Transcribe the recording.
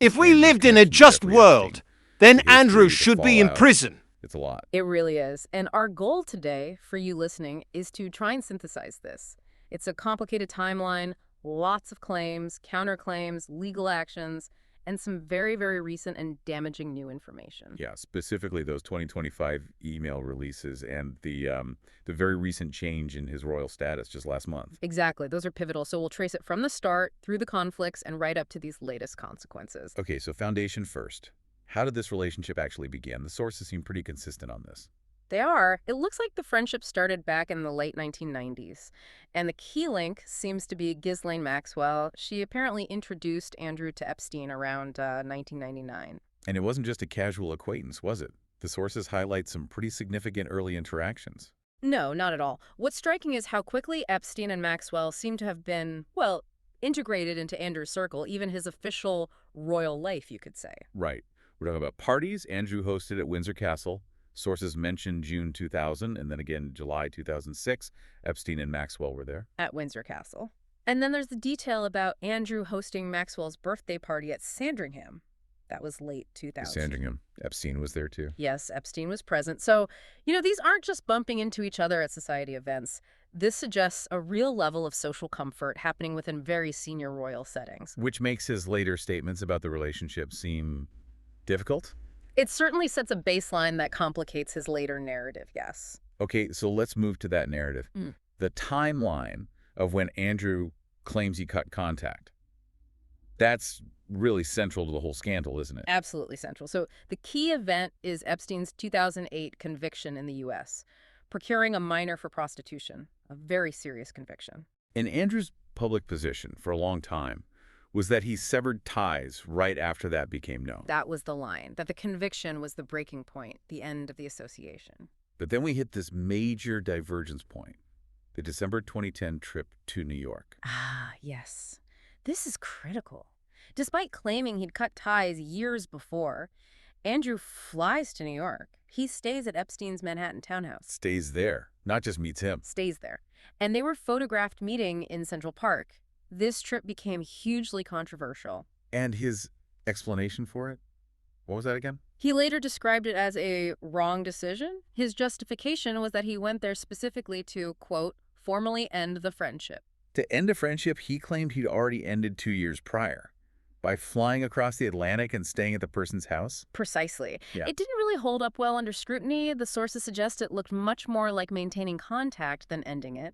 If we Andrew's lived in a connection to just Jeffrey world, Epstein, then the history, Andrew the should be in fallout. prison. It's a lot. It really is. And our goal today for you listening is to try and synthesize this. It's a complicated timeline, lots of claims, counterclaims, legal actions, and some very, very recent and damaging new information. Yeah, specifically those 2025 email releases and the very recent change in his royal status just last month. Exactly. Those are pivotal. So we'll trace it from the start, through the conflicts, and right up to these latest consequences. Okay, so foundation first. How did this relationship actually begin? The sources seem pretty consistent on this. They are. It looks like the friendship started back in the late 1990s. And the key link seems to be Ghislaine Maxwell. She apparently introduced Andrew to Epstein around 1999. And it wasn't just a casual acquaintance, was it? The sources highlight some pretty significant early interactions. No, not at all. What's striking is how quickly Epstein and Maxwell seem to have been, well, integrated into Andrew's circle, even his official royal life, you could say. Right. We're talking about parties Andrew hosted at Windsor Castle. Sources mentioned June 2000, and then again July 2006. Epstein and Maxwell were there. At Windsor Castle. And then there's the detail about Andrew hosting Maxwell's birthday party at Sandringham. That was late 2000. Sandringham. Epstein was there too. Yes, Epstein was present. So, these aren't just bumping into each other at society events. This suggests a real level of social comfort happening within very senior royal settings. Which makes his later statements about the relationship seem difficult? It certainly sets a baseline that complicates his later narrative, yes. Okay, so let's move to that narrative. The timeline of when Andrew claims he cut contact. That's really central to the whole scandal, isn't it? Absolutely central. So the key event is Epstein's 2008 conviction in the U.S., procuring a minor for prostitution, a very serious conviction. And Andrew's public position for a long time was that he severed ties right after that became known. That was the line, that the conviction was the breaking point, the end of the association. But then we hit this major divergence point, the December 2010 trip to New York. Ah, yes. This is critical. Despite claiming he'd cut ties years before, Andrew flies to New York. He stays at Epstein's Manhattan townhouse. Stays there, not just meets him. Stays there. And they were photographed meeting in Central Park. This trip became hugely controversial. And his explanation for it? What was that again? He later described it as a wrong decision. His justification was that he went there specifically to, quote, formally end the friendship. To end a friendship he claimed he'd already ended 2 years prior by flying across the Atlantic and staying at the person's house? Precisely. Yeah. It didn't really hold up well under scrutiny. The sources suggest it looked much more like maintaining contact than ending it.